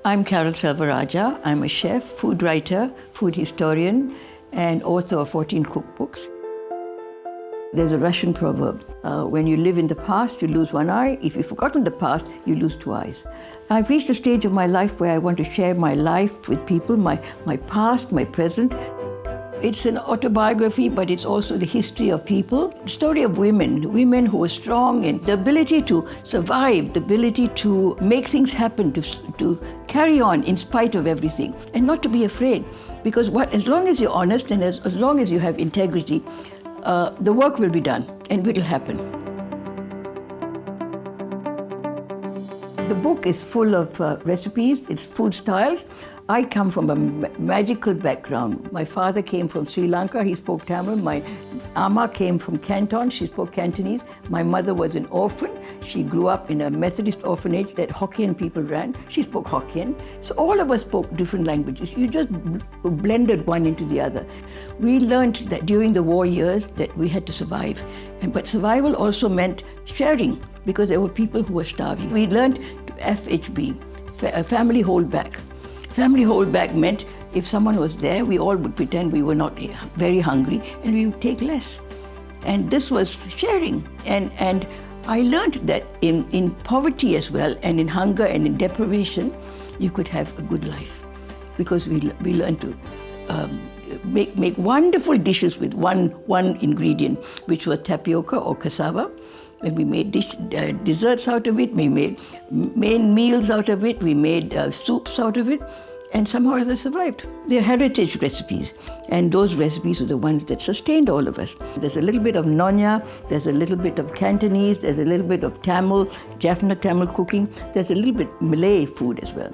I'm Selva Rajah. I'm a chef, food writer, food historian, and author of 14 cookbooks. There's a Russian proverb, when you live in the past, you lose one eye. If you've forgotten the past, you lose two eyes. I've reached a stage of my life where I want to share my life with people, my past, my present. It's an autobiography, but it's also the history of people, the story of women who are strong, and the ability to survive, the ability to make things happen, to carry on in spite of everything, and not to be afraid. Because as long as you're honest and as long as you have integrity, the work will be done and it will happen. The book is full of recipes, it's food styles. I come from a magical background. My father came from Sri Lanka, he spoke Tamil. My Amma came from Canton, she spoke Cantonese. My mother was an orphan. She grew up in a Methodist orphanage that Hokkien people ran. She spoke Hokkien. So all of us spoke different languages. You just blended one into the other. We learned that during the war years that we had to survive. But survival also meant sharing, because there were people who were starving. We learned to FHB, family hold back. Family hold back meant if someone was there, we all would pretend we were not very hungry and we would take less. And this was sharing. And I learned that in poverty as well, and in hunger and in deprivation, you could have a good life. Because we learned to make wonderful dishes with one ingredient, which was tapioca or cassava. And we made desserts out of it, we made main meals out of it, we made soups out of it, and somehow they survived. They're heritage recipes, and those recipes are the ones that sustained all of us. There's a little bit of Nonya, there's a little bit of Cantonese, there's a little bit of Tamil, Jaffna Tamil cooking, there's a little bit Malay food as well.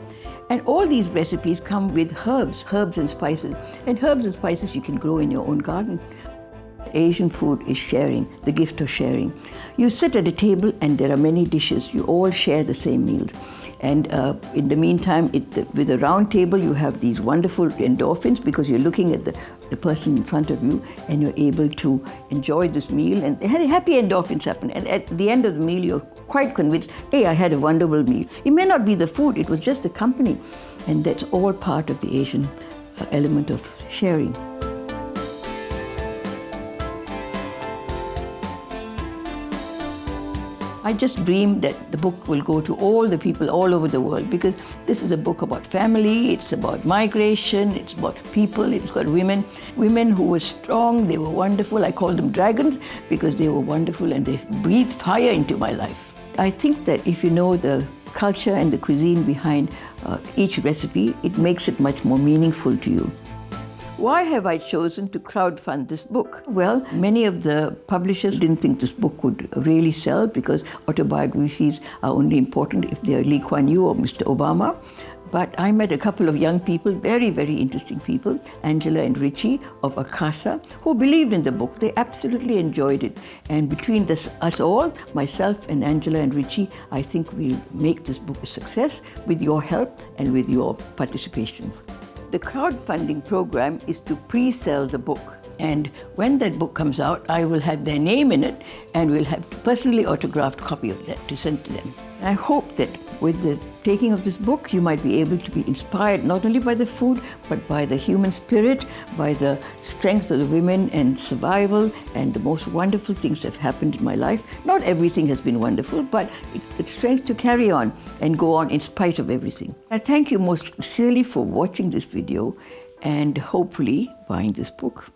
And all these recipes come with herbs and spices. And herbs and spices you can grow in your own garden. Asian food is sharing, the gift of sharing. You sit at a table and there are many dishes. You all share the same meals. And in the meantime, with a round table, you have these wonderful endorphins because you're looking at the person in front of you and you're able to enjoy this meal. And happy endorphins happen. And at the end of the meal, you're quite convinced, hey, I had a wonderful meal. It may not be the food, it was just the company. And that's all part of the Asian element of sharing. I just dream that the book will go to all the people all over the world, because this is a book about family, it's about migration, it's about people, it's got women who were strong, they were wonderful. I call them dragons because they were wonderful and they breathed fire into my life. I think that if you know the culture and the cuisine behind each recipe, it makes it much more meaningful to you. Why have I chosen to crowdfund this book? Well, many of the publishers didn't think this book would really sell because autobiographies are only important if they are Lee Kuan Yew or Mr. Obama. But I met a couple of young people, very, very interesting people, Angela and Richie of Akasa, who believed in the book. They absolutely enjoyed it. And between us all, myself and Angela and Richie, I think we'll make this book a success with your help and with your participation. The crowdfunding program is to pre-sell the book. And when that book comes out, I will have their name in it and we'll have a personally autographed copy of that to send to them. I hope that with the taking of this book, you might be able to be inspired not only by the food, but by the human spirit, by the strength of the women and survival and the most wonderful things that have happened in my life. Not everything has been wonderful, but it's strength to carry on and go on in spite of everything. I thank you most sincerely for watching this video and hopefully buying this book.